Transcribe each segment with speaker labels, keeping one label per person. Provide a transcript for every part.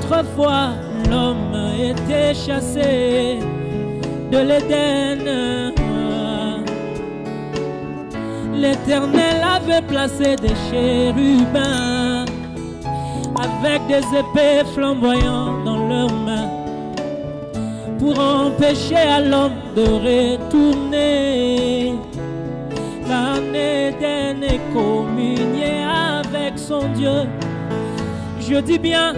Speaker 1: Autrefois, l'homme était chassé de l'Éden. L'Éternel avait placé des chérubins avec des épées flamboyantes dans leurs mains pour empêcher à l'homme de retourner en Éden et communier avec son Dieu. Je dis bien.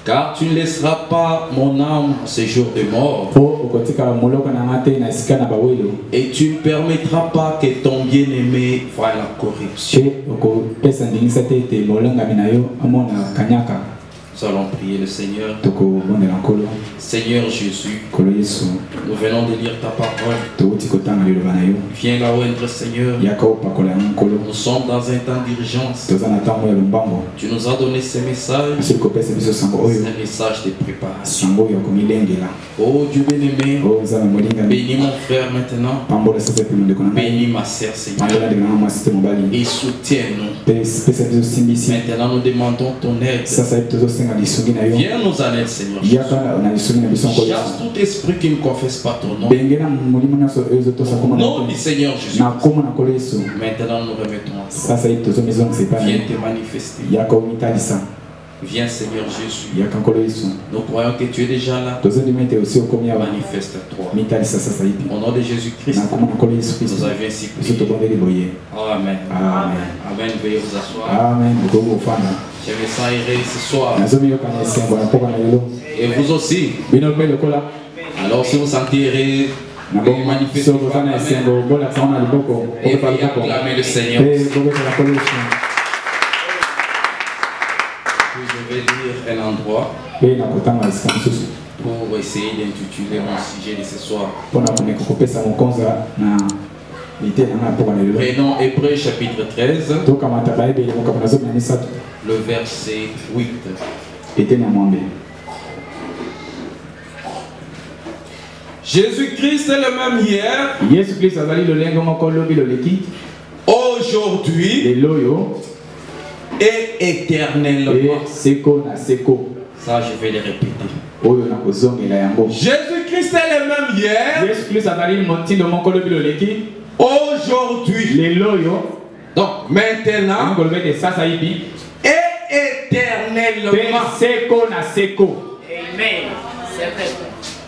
Speaker 2: Car tu ne laisseras pas mon âme en séjour de mort. Et tu ne permettras pas que ton bien-aimé voie la corruption. Nous allons prier le Seigneur. Seigneur Jésus, nous venons de lire ta parole. Viens là où être Seigneur. Nous sommes dans un temps d'urgence. Tu nous as donné ces messages. Ces messages de préparation. Oh Dieu bien-aimé, bénis mon frère maintenant. Bénis ma sœur Seigneur. Et soutiens-nous. Maintenant nous demandons ton aide. Viens nous en aide Seigneur. Chasse tout esprit qui ne confesse pas ton nom. Au nom du Seigneur Jésus. Maintenant nous remettons à toi. Viens te manifester. Viens Seigneur Jésus. Nous croyons que tu es déjà là. Manifeste-toi. Au nom de Jésus-Christ, nous avons ainsi prié. Amen. Amen. Veuillez vous asseoir.
Speaker 3: Amen.
Speaker 2: Je me sens erré ce soir. Et vous aussi. Alors si vous sentez erré, veuillez manifester votre Amen. Et veuillez acclamer le Seigneur. Je vais lire un endroit pour essayer d'intituler mon sujet de ce soir. Prenons Hébreux chapitre 13, le verset 8. Jésus-Christ est le même hier, aujourd'hui et éternellement. Ça, je vais le répéter. Jésus-Christ est le même hier, aujourd'hui, donc maintenant et éternellement.
Speaker 4: Amen. C'est vrai.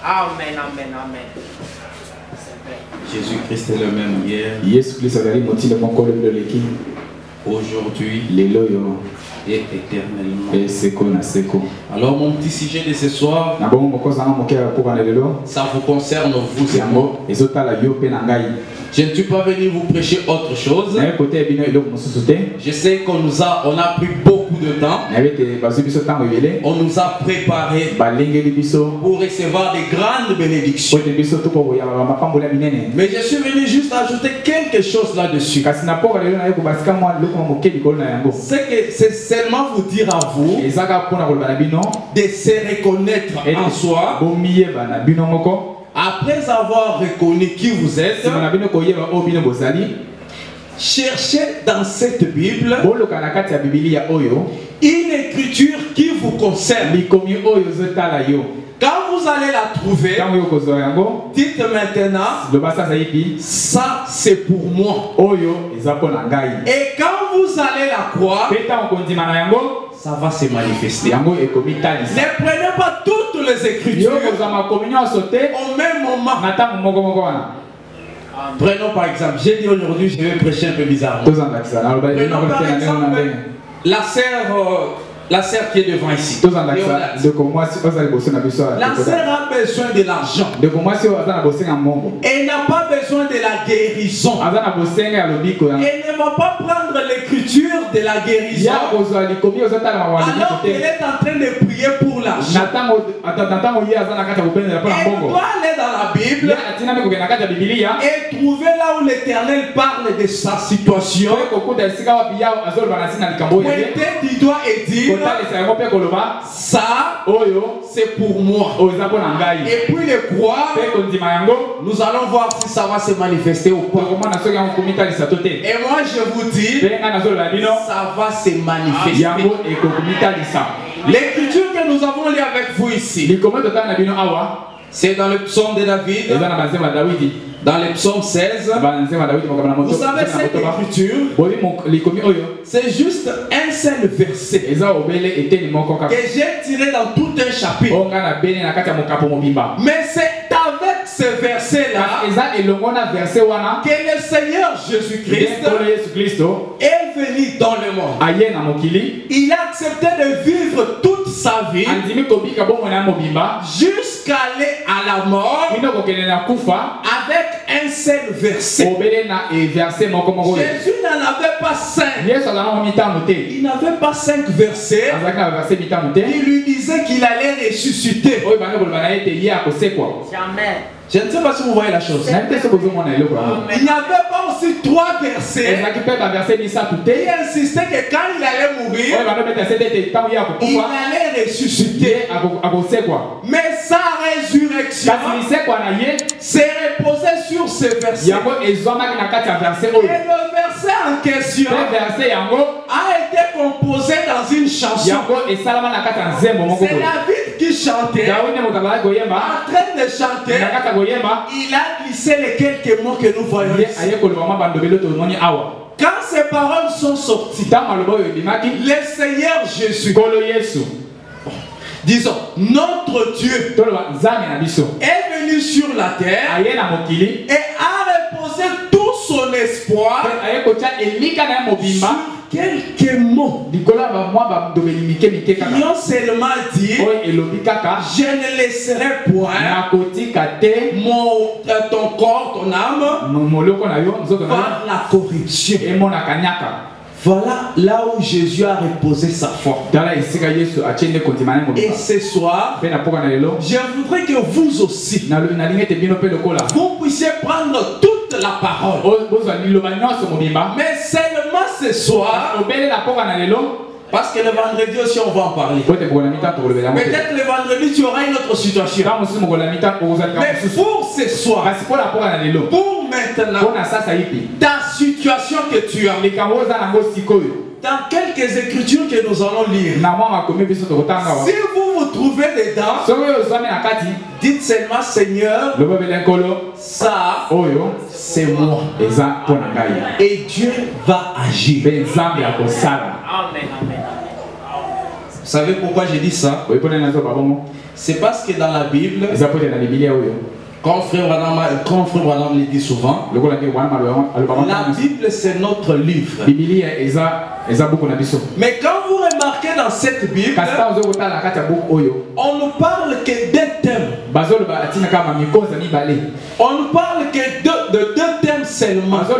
Speaker 4: Amen, amen, amen.
Speaker 2: Jésus-Christ est le même hier, aujourd'hui et éternellement. Alors mon petit sujet de ce soir, ça vous concerne vous et moi. Je ne suis pas venu vous prêcher autre chose. Je sais qu'on a pris beaucoup de temps. On nous a préparé pour recevoir des grandes bénédictions. Mais je suis venu juste ajouter quelque chose là-dessus. C'est seulement vous dire à vous de se reconnaître en soi. Après avoir reconnu qui vous êtes, cherchez dans cette Bible une écriture qui vous concerne. Quand vous allez la trouver, dites maintenant, ça c'est pour moi. Et quand vous allez la croire, ça va se manifester. Ne prenez pas toutes les écritures au même moment. Prenons par exemple, j'ai dit aujourd'hui je vais prêcher un peu bizarrement. Prenons par exemple la sœur qui est devant ici. La sœur a besoin de l'argent. Elle n'a pas besoin de la guérison. Elle ne va pas prendre l'écriture de la guérison alors qu'elle est en train de prier pour l'argent. Elle doit aller dans la Bible et trouver là où l'Éternel parle de sa situation. Pointer du doigt et dire ça, c'est pour moi. Et puis le croire, nous allons voir si ça va se manifester ou pas. Et moi je vous dis, ça va se manifester. L'écriture que nous avons lue avec vous ici, c'est dans le psaume de David, dans le psaume 16. Vous savez, cette écriture, c'est juste un seul verset que j'ai tiré dans tout un chapitre. Mais c'est avec ce verset-là que le Seigneur Jésus-Christ est venu dans le monde. Il a accepté de vivre toute sa vie jusqu'à aller à la mort avec un seul verset. Jésus n'en avait pas 5. Il n'avait pas 5 versets. Il lui disait qu'il allait ressusciter. Jamais. Je ne sais pas si vous voyez la chose. Il n'y avait pas aussi 3 versets. Il insistait que quand il allait mourir, il allait ressusciter. Mais sa résurrection s'est reposée sur ce verset. Et le verset en question a été composé dans une chanson. C'est David qui chantait. En train de chanter, il a glissé les quelques mots que nous voyons ici. Quand ces paroles sont sorties, le Seigneur Jésus, disons, notre Dieu est venu sur la terre et a reposé tout son espoir sur quelques mots qui ont seulement dit: je ne laisserai point ton corps, ton âme par la corruption. Voilà là où Jésus a reposé sa foi. Et ce soir, je voudrais que vous aussi, vous puissiez prendre toute la parole. Mais seulement ce soir, parce que le vendredi aussi on va en parler. Peut-être le vendredi tu auras une autre situation. Mais pour ce soir, pour maintenant, ta situation que tu as, dans quelques écritures que nous allons lire, si vous vous trouvez dedans, dites seulement: Seigneur, ça c'est moi. Et Dieu va agir. Amen. Vous savez pourquoi j'ai dit ça? C'est parce que dans la Bible, quand frère Branham le dit souvent, la Bible c'est notre livre. Mais quand vous remarquez dans cette Bible, on ne parle que de 2 thèmes. On ne parle que de 2 thèmes seulement. 2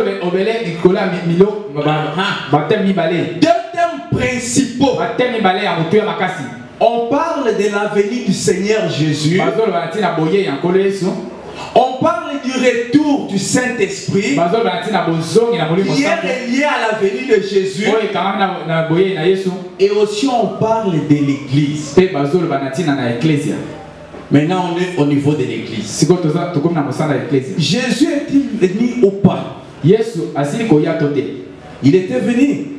Speaker 2: thèmes principaux. On parle de la venue du Seigneur Jésus. On parle du retour du Saint-Esprit qui est relié à la venue de Jésus. Et aussi on parle de l'Église. Maintenant on est au niveau de l'Église. Jésus est-il venu ou pas? Il était venu.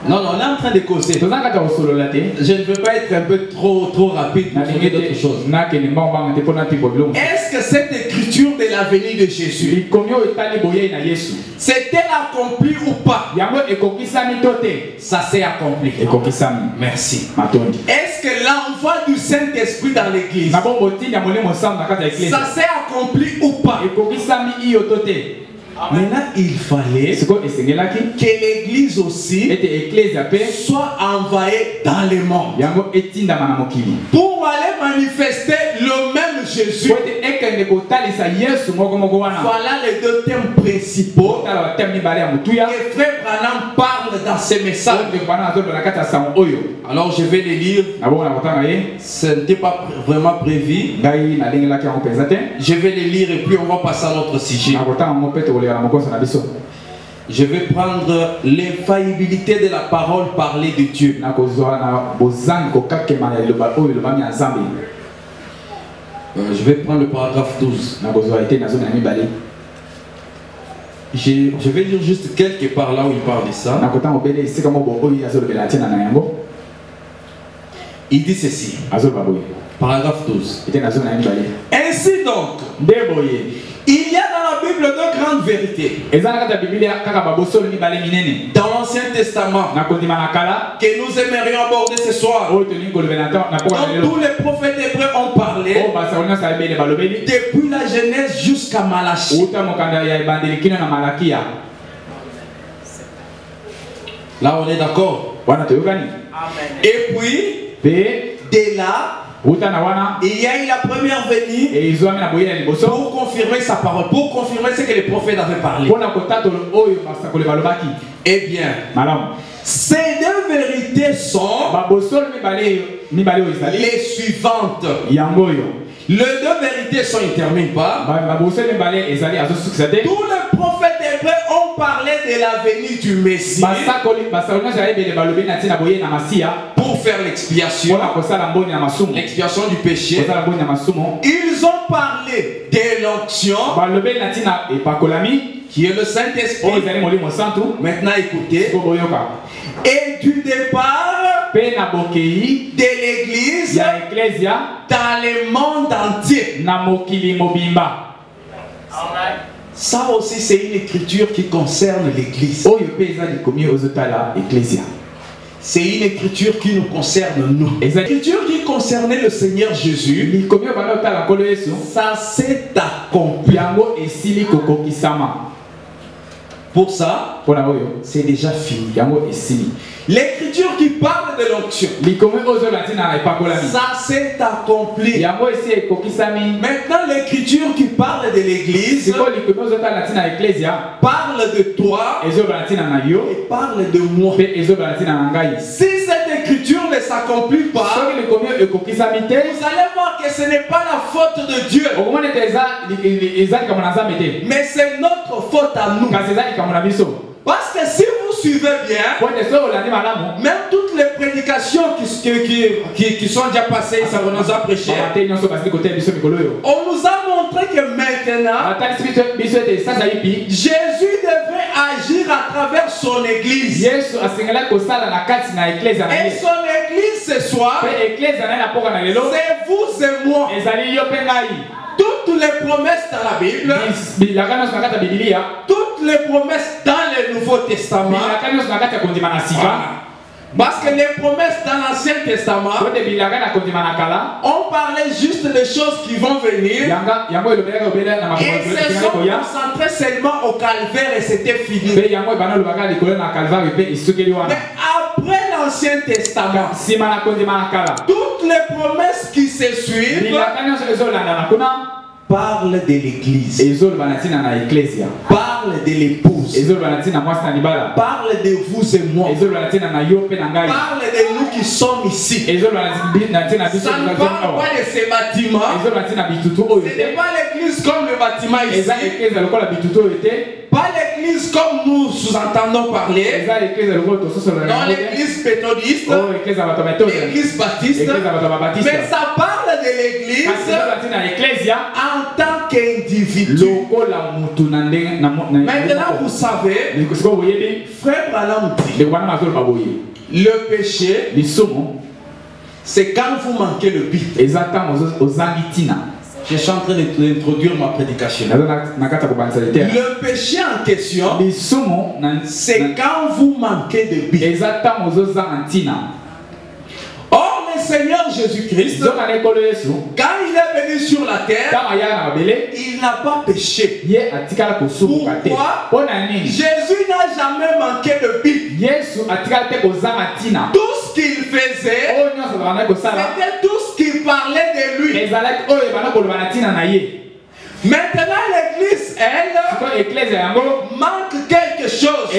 Speaker 2: Non, on est en train de causer. Je ne veux pas être un peu trop rapide pour trouver d'autres choses. Est-ce que cette écriture de la venue de Jésus s'est-elle accomplie ou pas? Ça s'est accompli. Merci. Est-ce que l'envoi du Saint-Esprit dans l'Église, ça s'est accompli ou pas? Maintenant, il fallait que l'Église aussi soit envoyée dans le monde pour aller manifester le même Jésus. Voilà les 2 thèmes principaux que frère Branham parle dans ce message. Alors je vais les lire. Ce n'était pas vraiment prévu. Je vais les lire et puis on va passer à notre sujet. Je vais prendre l'infaillibilité de la parole parlée de Dieu. Je vais prendre le paragraphe 12. Je vais lire juste quelque part là où il parle de ça. Il dit ceci. Paragraphe 12. Ainsi donc, il y a dans la Bible deux grandes vérités. Dans l'Ancien Testament, que nous aimerions aborder ce soir. Donc tous les prophètes hébreux ont parlé depuis la Genèse jusqu'à Malachie. Là on est d'accord. Et puis, dès là, il y a eu la première venue pour confirmer sa parole, pour confirmer ce que les prophètes avaient parlé. Eh bien, ces deux vérités sont les suivantes. Les deux vérités sont, ils ne terminent pas. Tous les prophètes hébreux ont parlé de la venue du Messie pour faire l'expiation du péché. Ils ont parlé de l'onction qui est le Saint-Esprit. Maintenant écoutez. Et du départ de l'Église dans le monde entier. Ça aussi c'est une écriture qui concerne l'Église. C'est une écriture qui nous concerne nous. L'écriture qui concernait le Seigneur Jésus, ça s'est accompli. Pour ça, c'est déjà fini. L'écriture qui parle de l'onction, ça s'est accompli. Maintenant, l'écriture qui parle de l'Église parle de toi et parle de moi. Si cette écriture ne s'accomplit pas, vous allez voir que ce n'est pas la faute de Dieu, mais c'est notre faute à nous. Parce que si vous suivez bien, même toutes les prédications qui sont déjà passées, ça nous a prêché, on nous a montré que maintenant, Jésus devrait agir à travers son Église. Et son Église ce soir, c'est vous et moi. Toutes les promesses dans la Bible, toutes les promesses dans le Nouveau Testament, parce que les promesses dans l'Ancien Testament, on parlait juste des choses qui vont venir et se sont concentrés seulement au calvaire et c'était fini. Mais après l'Ancien Testament, toutes les promesses qui se suivent parle de l'Église, parle de l'épouse, parle de vous et moi, parle de nous qui sommes ici. Ça ne parle pas de ces bâtiments. Ce n'est pas l'Église comme le bâtiment ici, pas l'Église comme nous sous-entendons parler, dans l'Église méthodiste, l'Église baptiste, mais ça parle de l'Église en tant qu'individu. Maintenant vous savez, frère Branham dit, le péché, c'est quand vous manquez le but. Je suis en train d'introduire ma prédication. Le péché en question, c'est quand vous manquez de but. Or, le Seigneur Jésus-Christ, quand il est venu sur la terre, il n'a pas péché. Pourquoi? Jésus n'a jamais manqué de but. Tout ce qu'il faisait, c'était tout ce qu'il parlait de lui. Maintenant, l'Église, elle, manque quelque chose.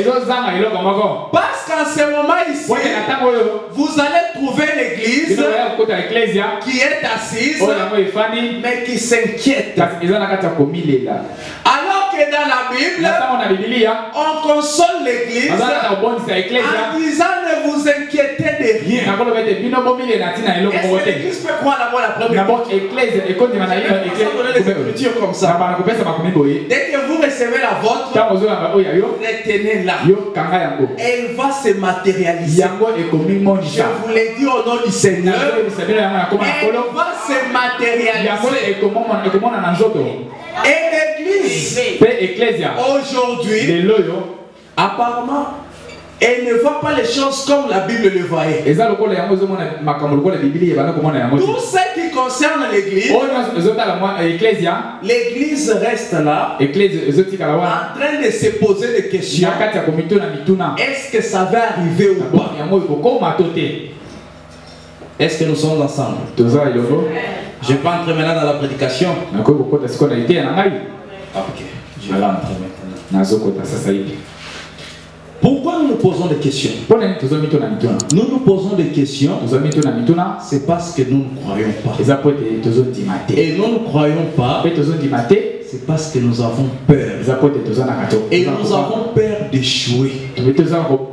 Speaker 2: Parce qu'en ce moment ici, vous allez trouver l'Église qui est assise, mais qui s'inquiète. Alors que dans la Bible, on console l'Église en disant ne vous inquiétez de rien. Est-ce que l'Église peut croire d'abord la première chose? Comme ça. Dès que vous recevez la vôtre, retenez-la. Elle va se matérialiser. Je vous l'ai dit au nom du Seigneur. Elle va se matérialiser. Et l'église, aujourd'hui, apparemment, elle ne voit pas les choses comme la Bible le voyait. Tout ce qui concerne l'église, l'église reste là, en train de se poser des questions. Est-ce que ça va arriver ou pas? Est-ce que nous sommes ensemble? Je ne vais pas entrer maintenant dans la prédication. Ok, je vais entrer maintenant. Pourquoi nous nous posons des questions? Nous nous posons des questions, c'est parce que nous ne croyons pas. Et nous ne croyons pas, c'est parce que nous avons peur. Et nous avons peur d'échouer. Excusez-moi.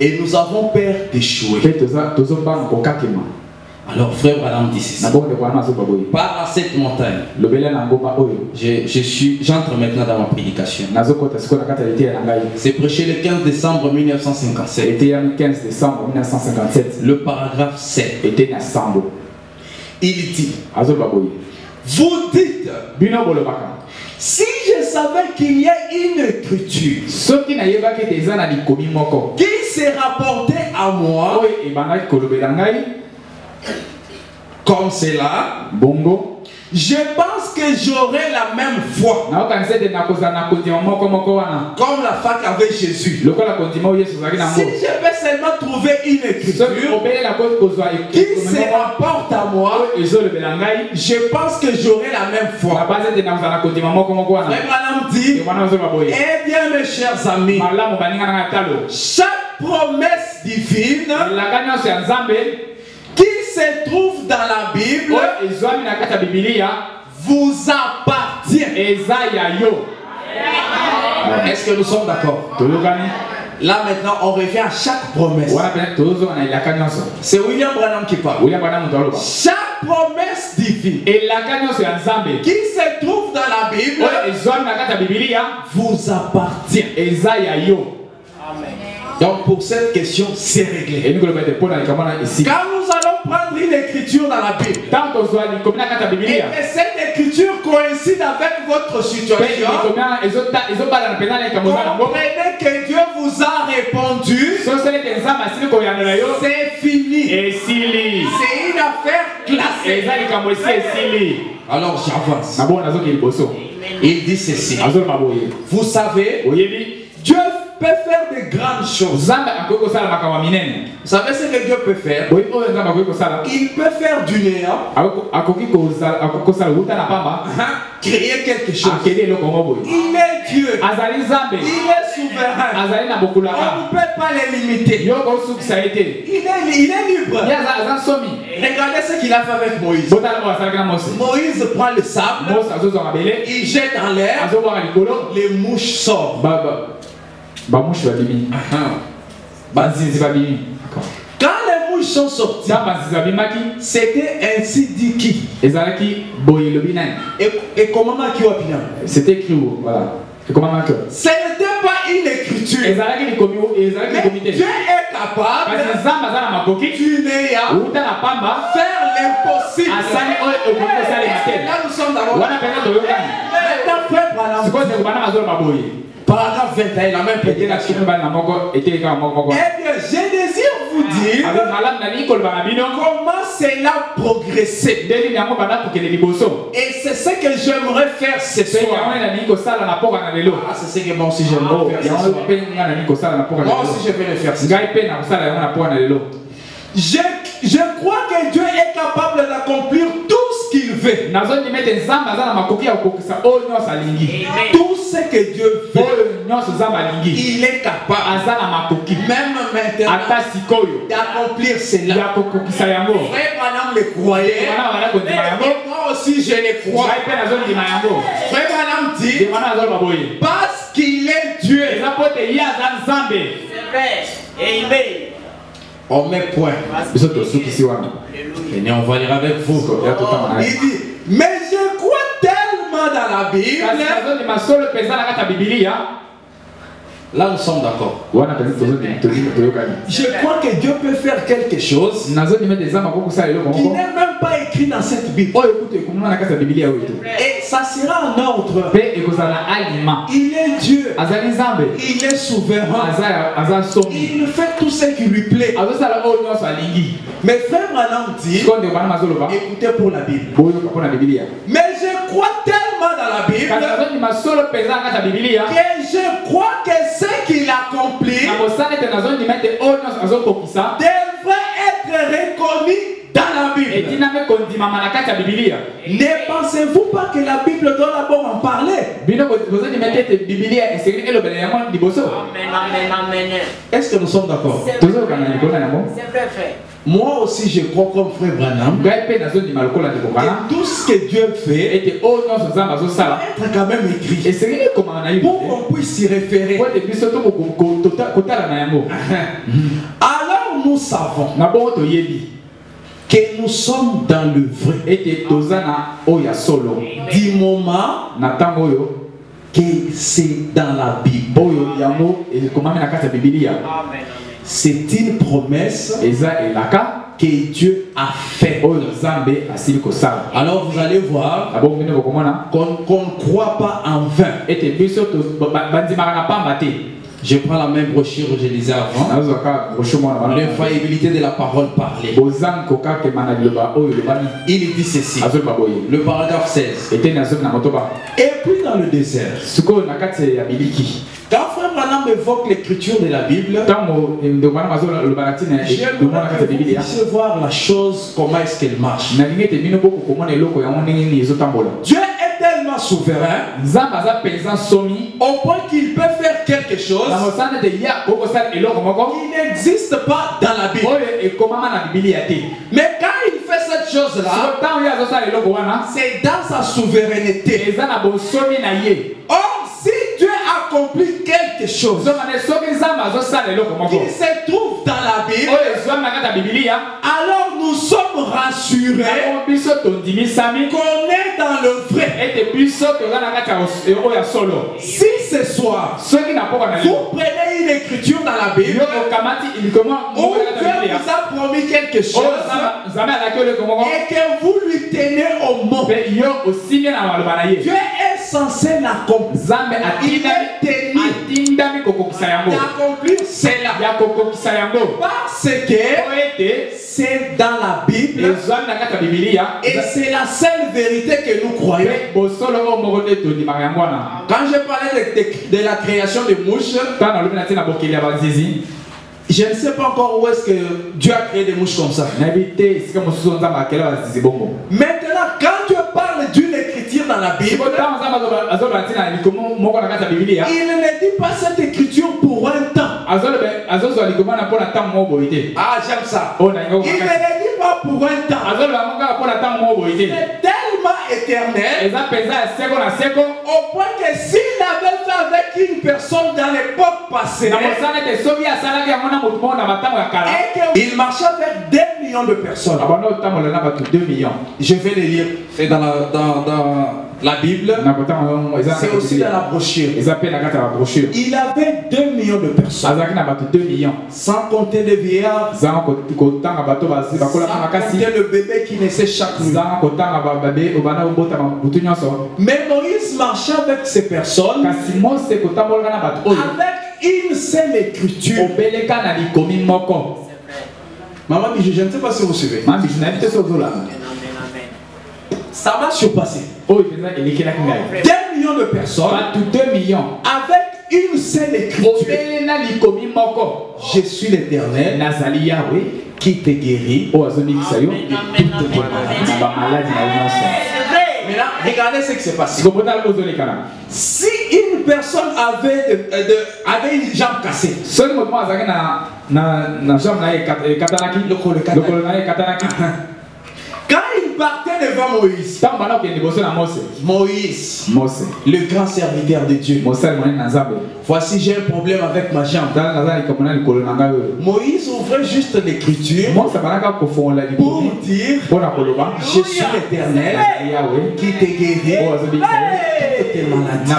Speaker 2: Et nous avons peur d'échouer. Alors frère Branham dit ceci. Par à cette montagne, j'entre maintenant dans ma prédication. C'est prêché le 15 décembre 1957. Le paragraphe 7. Il dit, vous dites, si je savais qu'il y a une écriture qui s'est rapportée à moi, comme c'est là, bongo, je pense que j'aurai la même foi comme la femme avec Jésus. Si je peux seulement trouver une écriture qui se rapporte à moi, je pense que j'aurai la même foi. Frère Branham dit, eh bien mes chers amis, chaque promesse divine qui se trouve dans la Bible vous appartient. Est-ce que nous sommes d'accord? Là maintenant on revient à chaque promesse. C'est William Branham qui parle. Chaque promesse divine qui se trouve dans la Bible vous appartient. Amen. Donc pour cette question, c'est réglé. Quand nous allons prendre une écriture dans la Bible, et que cette écriture coïncide avec votre situation, comprenez que Dieu vous a répondu, c'est fini. C'est une affaire classée. Alors j'avance. Il dit ceci. Vous savez, Dieu peut faire de grandes choses. Vous savez ce que Dieu peut faire? Il peut faire du néant, créer quelque chose. Il est Dieu. Il est souverain. On ne peut pas les limiter. Il est libre. Regardez ce qu'il a fait avec Moïse. Moïse prend le sable, il jette en l'air, les mouches sortent. Quand les mouches sont sorties, c'était ainsi dit qui? Et comment qui a bien? C'était écrit où? Voilà. Ce n'était pas une écriture. Mais Dieu est capable du néant faire l'impossible. Là nous sommes d'abord. Maintenant frère Branham, paragraphe 21, la même prédication. Eh bien, je désire vous dire comment cela a progressé. Et c'est ce que j'aimerais faire ce soir. Ah, c'est ce que moi aussi j'aimerais faire ce soir. Moi aussi je vais le faire ce soir. Je crois que Dieu est capable d'accomplir tout ce qu'il veut. Tout ce que Dieu veut, il est capable, même maintenant, d'accomplir cela. Frère Branham le croyait, et moi aussi je le crois. Frère Branham dit, parce qu'il est Dieu, On met point. Et on va lire avec vous. Il dit, mais je crois tellement dans la Bible. Là, nous sommes d'accord. Je crois que Dieu peut faire quelque chose qui n'est même pas écrit dans cette Bible. Et ça sera en ordre. Il est Dieu. Il est souverain. Il fait tout ce qui lui plaît. Mais frère Branham dit, écoutez pour la Bible. Mais je crois tellement dans la Bible que je crois que ce qu'il accomplit devrait être reconnu dans la Bible. Ne pensez-vous pas que la Bible doit d'abord en parler? Est-ce que nous sommes d'accord?
Speaker 4: C'est vrai, frère.
Speaker 2: Moi aussi je crois comme frère Branham que tout ce que Dieu fait doit être quand même écrit pour qu'on puisse s'y référer. Alors nous savons que nous sommes dans le vrai du moment que c'est dans la Bible. C'est une promesse que Dieu a fait. Alors vous allez voir qu'on ne croit pas en vain. Je prends la même brochure que je lisais avant. L'infaillibilité de la parole parlée. Il dit ceci. Le paragraphe 16. Et puis dans le désert. Quand frère Branham évoque l'écriture de la Bible, je voir la chose, comment est-ce qu'elle marche. Dieu est tellement souverain au point qu'il peut faire quelque chose qui n'existe pas dans la Bible. Mais quand il fait cette chose-là, c'est dans sa souveraineté. Or, si Dieu accomplit quelque chose qui se trouve dans la Bible, alors nous sommes rassurés qu'on est dans le vrai. Si ce soir vous prenez une écriture dans la Bible où Dieu vous a promis quelque chose et que vous lui tenez au mot, Dieu est censé l'accomplir. Il est tenu d'accomplir cela parce que c'est dans la Bible et c'est la seule vérité que nous croyons. Quand je parlais de la création des mouches, je ne sais pas encore où est-ce que Dieu a créé des mouches comme ça. Maintenant, quand Dieu parle d'une écriture dans la Bible, il ne dit pas cette écriture pour un temps. Ah, j'aime ça. Il ne le dit pas pour un temps. Il est tellement éternel au point que s'il avait fait avec une personne dans l'époque passée et qu'il marchait avec 2 millions de personnes. Je vais le lire. C'est dans la Bible. C'est aussi dans la brochure. Il avait 2 millions de personnes. Sans compter les vieillards. Sans compter le bébé qui naissait chaque nuit. Mais Moïse marchait avec ces personnes avec une seule écriture. Maman, je ne sais pas si vous suivez. Ça m'a surpassé. 2 millions de personnes avec une seule écriture. Je suis l'Éternel qui te guérit de toutes tes maladies. Mais là, regardez ce qui s'est passé. Si une personne avait une jambe cassée, quand une il partait devant Moïse, Moïse, le grand serviteur de Dieu, voici j'ai un problème avec ma jambe. Moïse ouvrait juste l'écriture pour dire je suis l'Éternel qui te guérit de toutes tes maladies.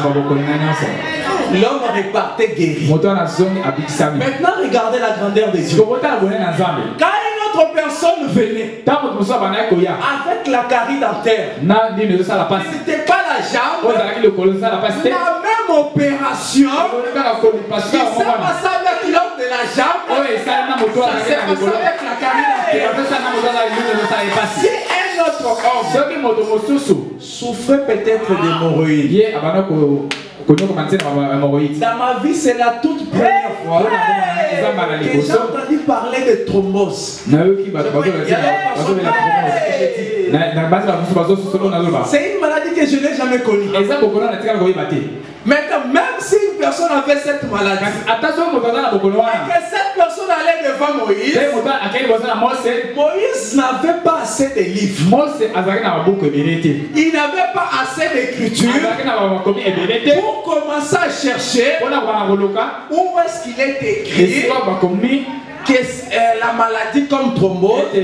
Speaker 2: L'homme repartait guéri. Maintenant regardez la grandeur de Dieu. Quand une autre personne venait avec la carie dentaire, ce n'était pas la jambe, la même opération qui s'est passée avec l'homme de la jambe, ça s'est passé avec la carie dentaire. Si un autre homme souffrait peut-être d'hémorroïdes, dans ma vie, c'est la toute première fois que j'ai entendu parler de thrombose. C'est une maladie que je n'ai jamais connue. Maintenant, même si une personne avait cette maladie, et que cette personne allait devant Moïse, Moïse n'avait pas assez de livres. Il n'avait pas assez d'écriture pour commencer à chercher où est-ce qu'il est écrit que la maladie comme thrombose peut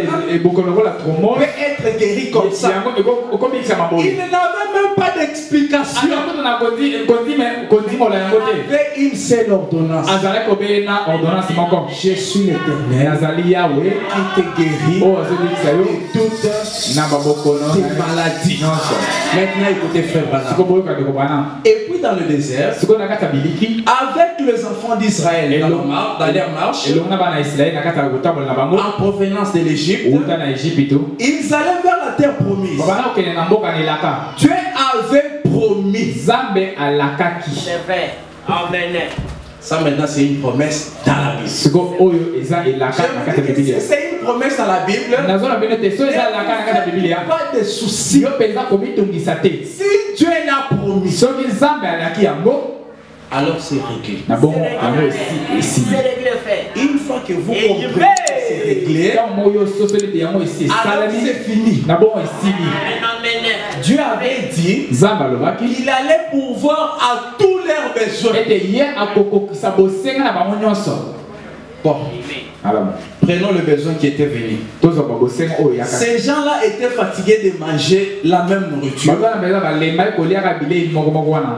Speaker 2: être guérie comme ça. Il n'avait même pas d'explication. Il avait une seule ordonnance. Je suis l'Éternel qui te guérit de toutes tes maladies. Maintenant écoutez frère Branham. Et puis dans le désert, avec les enfants d'Israël dans leur marche, en provenance de l'Égypte, ils allaient vers la terre promise. Dieu avait promis.
Speaker 4: C'est vrai. Amen.
Speaker 2: Ça maintenant c'est une promesse dans la Bible. Si c'est une promesse dans la Bible, il n'y a pas de souci. Si Dieu l'a promis, alors c'est réglé. Une fois que vous comprenez que c'est réglé, alors c'est fini. Dieu avait dit qu'il allait pourvoir à tous leurs besoins. Bon. Prenons le besoin qui était venu. Ces gens-là étaient fatigués de manger la même nourriture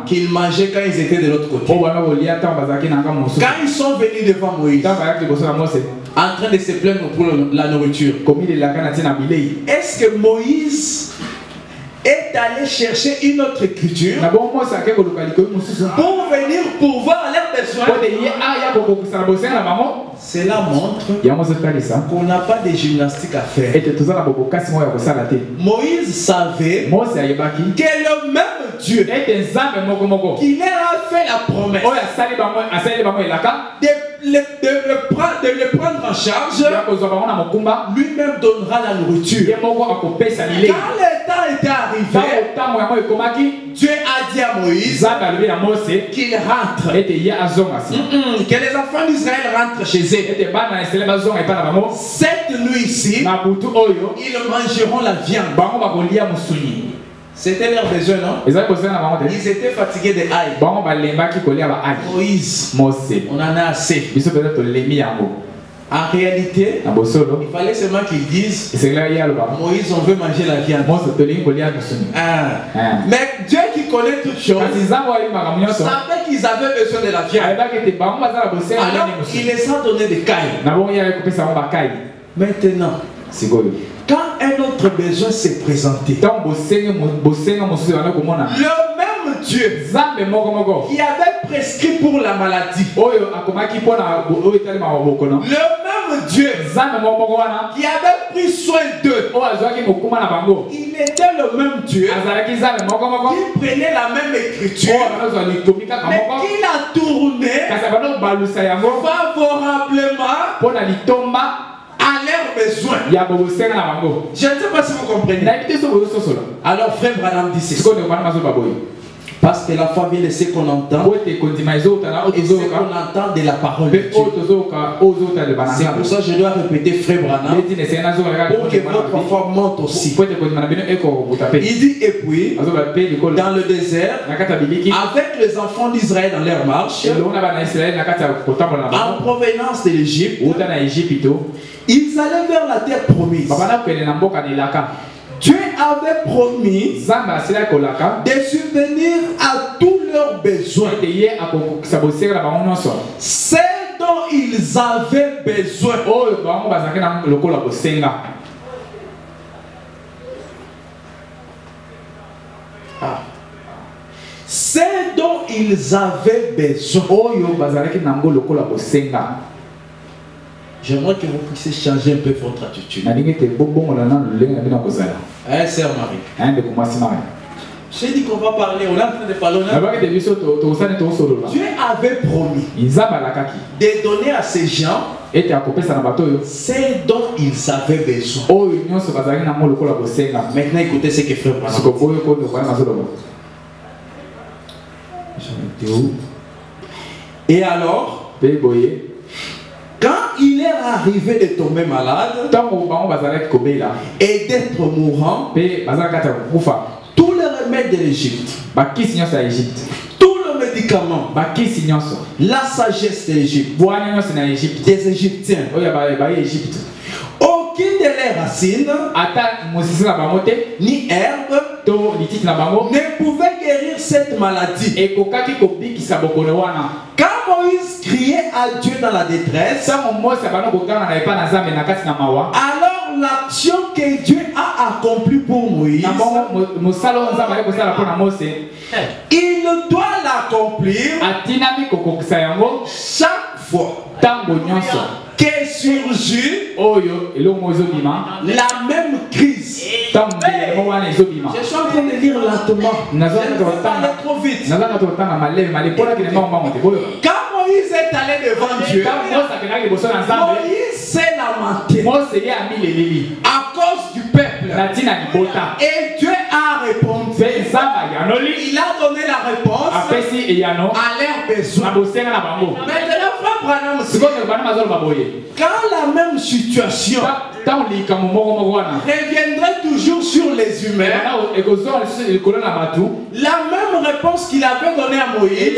Speaker 2: qu'ils mangeaient quand ils étaient de l'autre côté. Quand ils sont venus devant Moïse, en train de se plaindre pour la nourriture, est-ce que Moïse est allé chercher une autre écriture pour venir pourvoir leurs besoins? Cela montre qu'on n'a pas de gymnastique à faire. Moïse savait que le même Dieu qui leur a fait la promesse de le prendre en charge, lui-même donnera la nourriture. Quand le temps était arrivé, Dieu a dit à Moïse qu'il rentre, que les enfants d'Israël rentrent chez eux. Cette nuit-ci, ils mangeront la viande. C'était leur besoin, non? Ils étaient fatigués de ail. Moïse, on en a assez. En réalité, il fallait seulement qu'ils disent Moïse, on veut manger la viande. Mais Dieu qui connaît toutes choses savait qu'ils avaient besoin de la viande. Alors il les a donné des cailles. Maintenant, quand un autre besoin s'est présenté, le même Dieu qui avait prescrit pour la maladie, le même Dieu qui avait pris soin d'eux, il était le même Dieu qui prenait la même écriture mais qui l'a tourné favorablement à leurs besoins. Je ne sais pas si vous comprenez. Alors frère Branham dit ceci. Parce que la foi vient de ce qu'on entend et ce qu'on entend de la parole de Dieu. C'est pour ça que je dois répéter, frère Branham, pour que votre foi monte aussi. Il dit, et puis, dans le désert, avec les enfants d'Israël dans leur marche, en provenance de l'Égypte, ils allaient vers la terre promise. Dieu avait promis de subvenir à tous leurs besoins. C'est dont ils avaient besoin. C'est dont ils avaient besoin. J'aimerais que vous puissiez changer un peu votre attitude. Hein, sœur Marie. J'ai dit qu'on va parler, on est en train de parler. Dieu avait promis de donner à ces gens c'est dont ils avaient besoin. Maintenant, écoutez ce que frère Branham. Et alors, quand il est arrivé de tomber malade et d'être mourant, tous les remèdes de l'Égypte, tous les médicaments, la sagesse de l'Égypte, des Égyptiens, aucune de leurs racines, ni herbe, ne pouvait guérir cette maladie. Quand Moïse criait à Dieu dans la détresse, alors l'action que Dieu a accomplie pour Moïse, il doit l'accomplir chaque fois que surgit la même crise. Je suis en train de lire lentement. Je ne pas aller trop vite. Quand Moïse est allé devant Dieu, Moïse s'est lamenté à cause du peuple. Et Dieu a répondu. Il a donné la réponse à leurs besoins. Maintenant, frère Branham, quand la même situation reviendrait toujours sur les humains, la même réponse qu'il avait donnée à Moïse,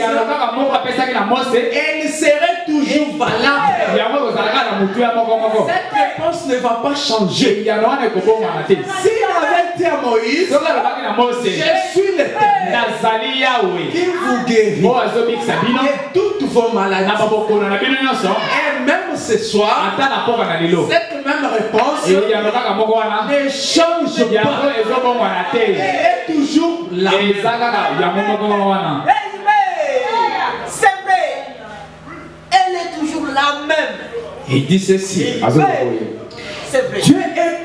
Speaker 2: elle serait toujours valable. Cette réponse ne va pas changer. S'il avait dit à Moïse, je suis l'Éternel qui vous guérit de toutes vos maladies, et même ce soir, cette même réponse ne change pas. Elle est toujours la même.
Speaker 4: C'est vrai. Elle est toujours la même.
Speaker 2: Il dit ceci.
Speaker 4: C'est vrai.
Speaker 2: Dieu est...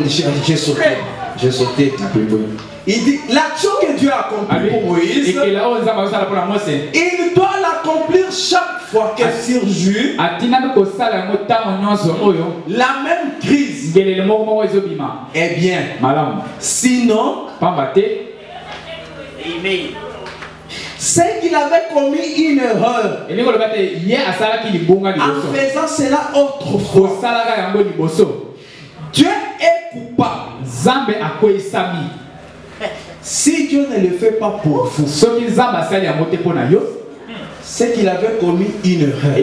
Speaker 2: J'ai sauté. Il dit l'action que Dieu a accomplie pour Moïse, il doit l'accomplir chaque fois qu'elle surgit la même crise. Eh bien, sinon, c'est qu'il avait commis une erreur en faisant cela autrefois. Dieu est coupable. Si Dieu ne le fait pas pour vous, c'est qu'il avait commis une erreur.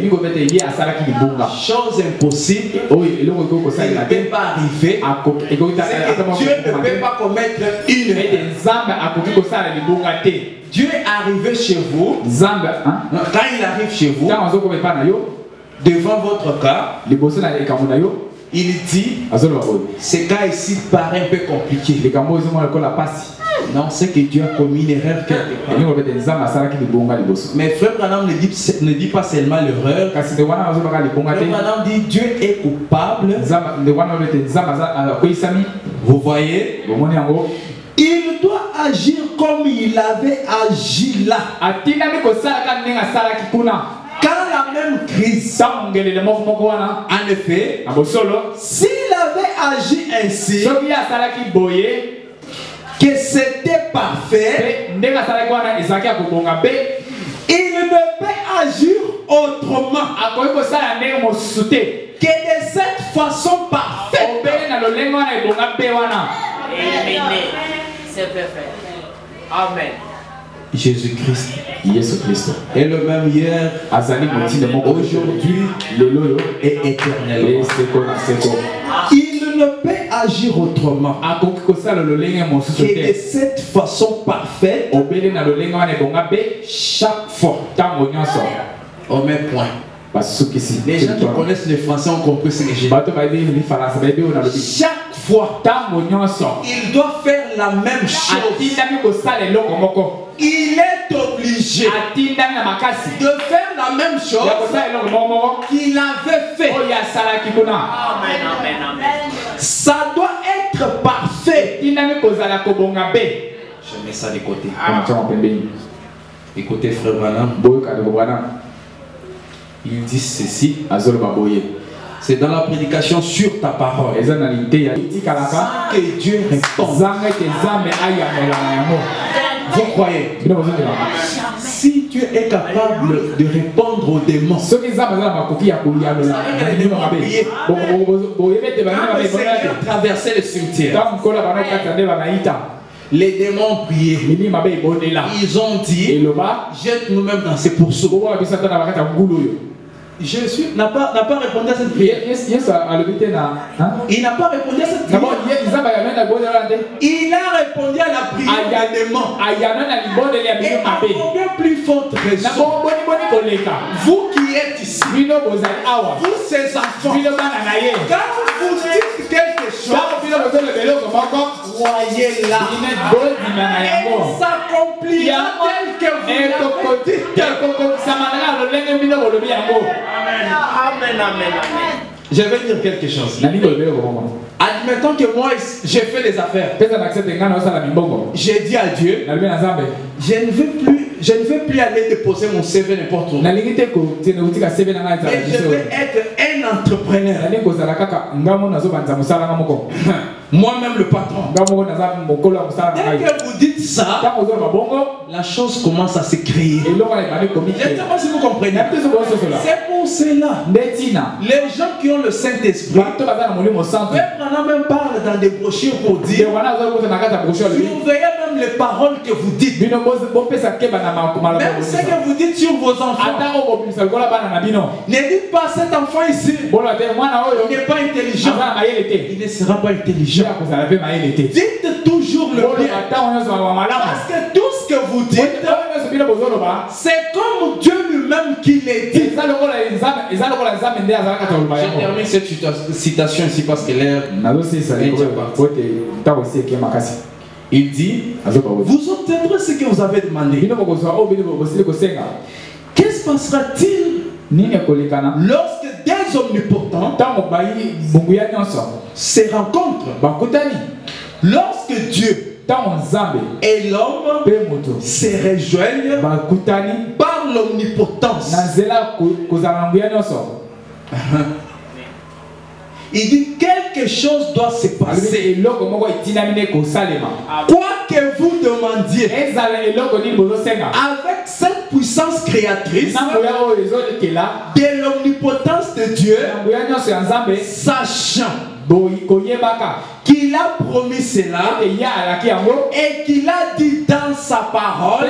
Speaker 2: Chose impossible, il ne peut pas arriver. Dieu ne peut pas commettre une erreur. Dieu est arrivé chez vous. Quand il arrive chez vous, devant votre cas, il dit, ce cas ici paraît un peu compliqué. Non, c'est que Dieu a commis une erreur quelque part. Mais frère Branham ne dit pas seulement l'erreur. Frère Branham dit Dieu est coupable. Vous voyez? Il doit agir comme il avait agi là. Quand la même crise, en effet, s'il avait agi ainsi,
Speaker 3: que c'était parfait, il ne peut agir autrement que de cette façon parfaite.
Speaker 4: C'est parfait. Amen.
Speaker 2: Jésus-Christ
Speaker 3: est le même hier, aujourd'hui et éternellement. Il ne peut agir autrement que de cette façon parfaite chaque fois.
Speaker 2: au même point. Les gens qui connaissent le français ont compris ce que j'ai dit.
Speaker 3: Chaque fois, il doit faire la même chose. Il est obligé de faire la même chose qu'il avait fait. Ça doit être parfait.
Speaker 2: Je mets ça de côté. Écoutez, frère Branham. Il dit ceci. C'est dans la prédication sur ta parole. Sans que Dieu réponde. Vous croyez? Si Dieu est capable de répondre aux démons, quand le Seigneur traversait le cimetière, les démons ont prié. Ils ont dit, jette nous-mêmes dans ces pourceaux. Jésus n'a pas répondu à cette prière. Il n'a pas répondu à cette prière. Il a répondu à la prière des démons. Et à combien plus forte raison, vous qui êtes ici, vous ces enfants, quand vous dites quelque chose, croyez là, et s'accomplira tel que vous l'avez dit. Amen, amen, amen. Je vais dire quelque chose. Admettons que moi j'ai fait les affaires. J'ai dit à Dieu, je ne veux plus aller déposer mon CV n'importe où. Mais je veux être un entrepreneur. Moi-même le patron. Dès que vous dites ça, la chose commence à se créer. Je ne sais pas si vous comprenez. C'est pour cela. Les gens qui ont le Saint-Esprit, même parle dans des brochures pour dire, surveillez même les paroles que vous dites. Même ce que vous dites sur vos enfants. Ne dites pas cet enfant ici, il n'est pas intelligent. Il ne sera pas intelligent. Dites toujours le bien. Parce que tout ce que vous dites, c'est comme Dieu lui-même qui l'a dit. Je termine cette citation ici parce que l'air. Il dit, vous obtiendrez ce que vous avez demandé. Qu'est-ce qui passera-t-il lorsque des omnipotents se rencontrent? Lorsque Dieu et l'homme se rejoignent par l'omnipotence. Il dit quelque chose doit se passer. Quoi que vous demandiez avec cette puissance créatrice de l'omnipotence de Dieu, sachant qu'il a promis cela et qu'il a dit dans sa parole,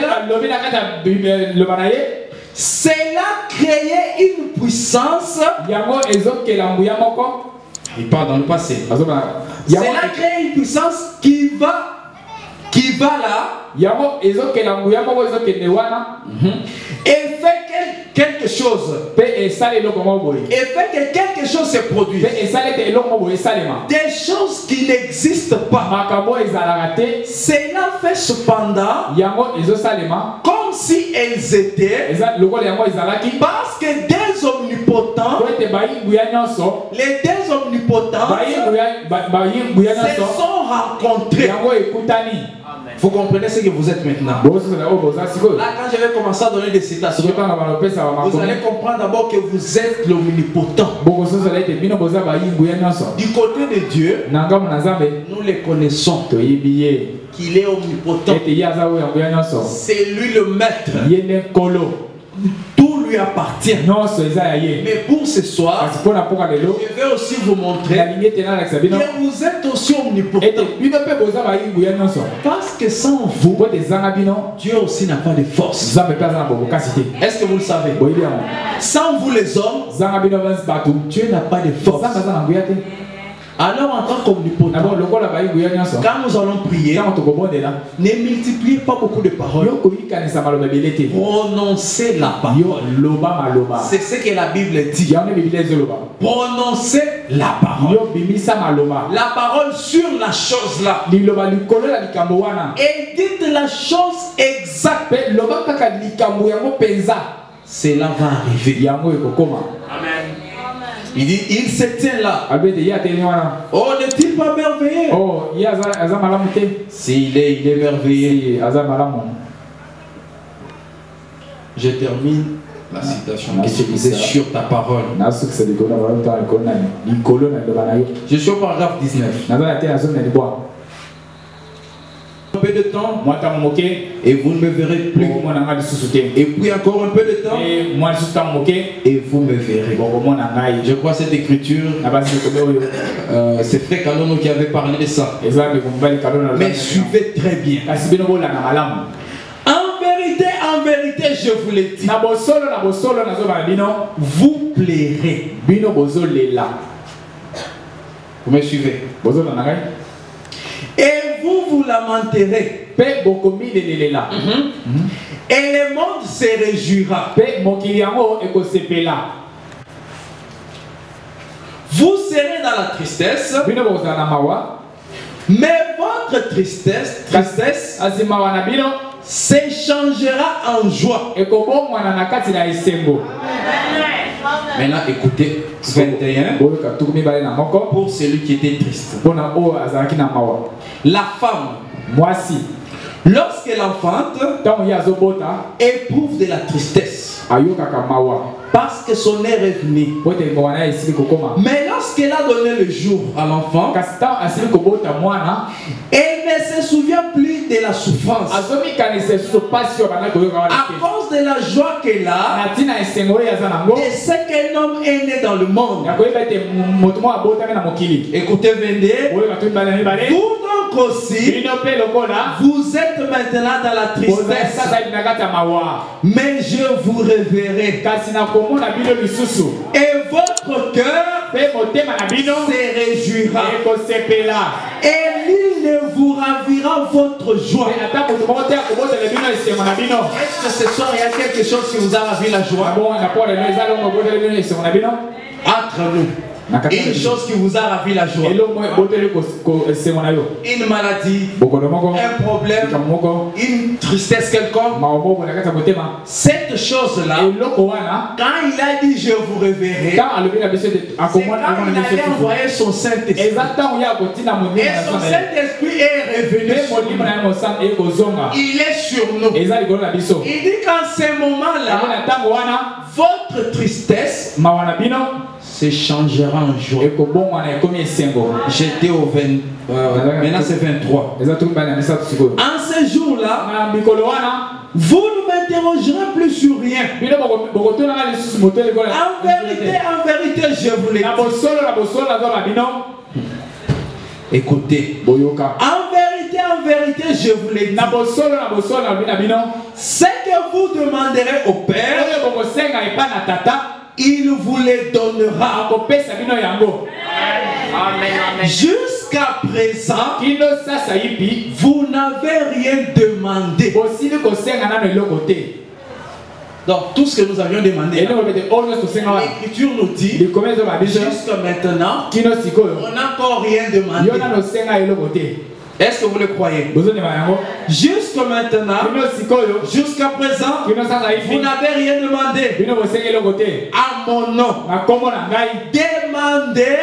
Speaker 2: cela créait une puissance. Il parle dans le passé. Cela crée une puissance qui va là et fait quelque chose. Et fait que quelque chose se produise. Des choses qui n'existent pas. Cela fait cependant comme si elles étaient, parce que des omnipotents, les deux omnipotents se sont rencontrés.
Speaker 3: Vous comprenez ce que vous êtes maintenant. Là, quand je vais commencer à donner des citations, vous allez comprendre d'abord que vous êtes l'omnipotent. Du côté de Dieu, nous les connaissons. Qu'il est omnipotent. C'est lui le maître. Tout lui appartient. Mais pour ce soir, je vais aussi vous montrer que vous êtes aussi omnipotent. Parce que sans vous, Dieu aussi n'a pas de force. Est-ce que vous le savez? Sans vous les hommes, Dieu n'a pas de force. Alors en tant qu'omnipotent, quand nous allons prier, ne multipliez pas beaucoup de paroles. Prononcez la parole. C'est ce que la Bible dit. Prononcez la parole. La parole sur la chose là. Et dites la chose exacte. Cela va arriver. Amen. Il dit, il se tient là. Oh, n'est-il pas merveilleux? Oh, s'il est, il est merveilleux. Je termine la citation que tu disais sur ta parole. Je suis au paragraphe 19. Un peu de temps et vous ne me verrez plus. Et puis encore un peu de temps et vous me verrez. Je crois cette écriture, c'est Frère Kalono qui avait parlé de ça. Mais suivez très bien. En vérité, je vous l'ai dit, vous plairez. Vous me suivez? Et vous lamenterez. Et le monde se réjouira. Vous serez dans la tristesse. Mais votre tristesse s'échangera en joie. Maintenant, écoutez 21 pour celui qui était triste. La femme, lorsqu'elle enfante, éprouve de la tristesse parce que son heure est venue. Mais lorsqu'elle a donné le jour à l'enfant, elle ne se souvient plus de la souffrance à cause de la joie qu'elle a et ce qu'un homme est né dans le monde. Écoutez 22. Vous donc aussi, vous êtes maintenant dans la tristesse, mais je vous reverrai et votre cœur se réjouira et il ne vous ravira votre joie. Est-ce que ce soir il y a quelque chose qui vous a ravi la joie? Entre nous, une chose qui vous a ravi la joie, une maladie, un problème, une tristesse quelconque, cette chose-là, quand il a dit je vous reverrai, c'est quand il avait envoyé son Saint-Esprit. Et son Saint-Esprit est revenu sur nous. Il est sur nous. Il dit qu'en ce moment-là, votre tristesse se changera en joie. J'étais au 20. Maintenant c'est 23. En ce jour-là, vous ne m'interrogerez plus sur rien. En vérité, je vous l'ai dit. Écoutez. En vérité, je vous l'ai dit. Ce que vous demanderez au Père, il vous les donnera. Jusqu'à présent, vous n'avez rien demandé. Donc tout ce que nous avions demandé, l'Écriture nous dit, jusqu'à maintenant, on n'a encore rien demandé. Est-ce que vous le croyez? Jusqu'à maintenant, jusqu'à présent, vous n'avez rien demandé à mon nom. Demandez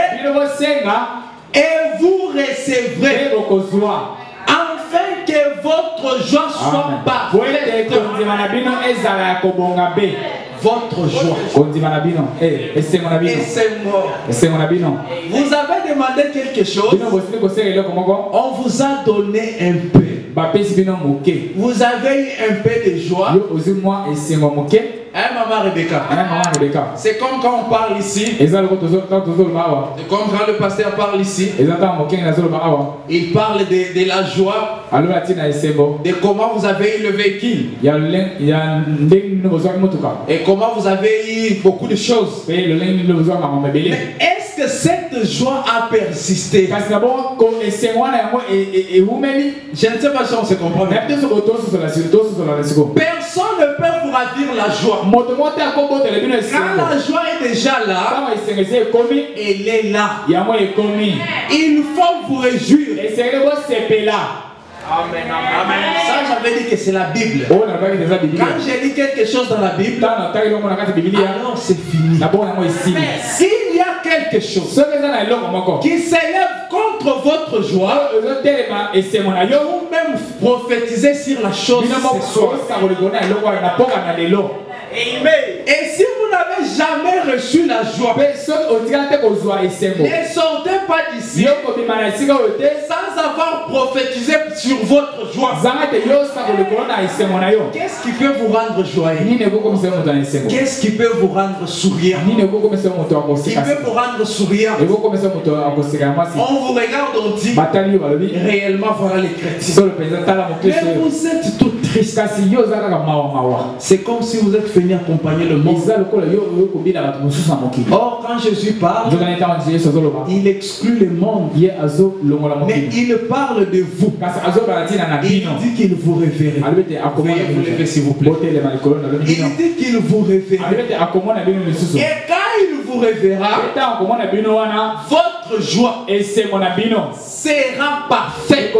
Speaker 3: et vous recevrez, afin que
Speaker 2: votre joie soit parfaite. Votre joie. Vous avez demandé quelque chose. On vous a donné un peu. Vous avez eu un peu de joie. Hein, maman Rebecca? C'est comme quand on parle ici. C'est comme quand le pasteur parle ici. Il parle de la joie. De comment vous avez eu le véhicule. Et comment vous avez eu beaucoup de choses. Mais est-ce que cette joie a persisté? Je ne sais pas si on se comprend. Personne ne peut vous ravir la joie. Quand la joie est déjà là, elle est là. Il faut vous réjouir. Amen, amen. Ça, j'avais dit que c'est la Bible. Quand j'ai dit quelque chose dans la Bible, alors c'est fini. Mais s'il y a quelque chose qui s'élève contre votre joie, vous-même prophétisez sur la chose ce soir. Et si vous n'avez jamais reçu la joie, ne sortez pas d'ici sans avoir prophétisé sur votre joie. Qu'est-ce qui peut vous rendre joyeux? Qu'est-ce qui peut vous rendre souriant? Qui peut vous rendre souriant? On vous regarde, on dit réellement voilà les chrétiens. Mais vous êtes tout triste. C'est comme si vous êtes venu accompagner le monde. Or, quand Jésus parle, il exclut le monde. Mais il parle de vous. Il dit qu'il vous révère. Veuillez vous lever s'il vous plaît. Il dit qu'il vous révère. Et quand il vous révérera, votre joie sera parfaite.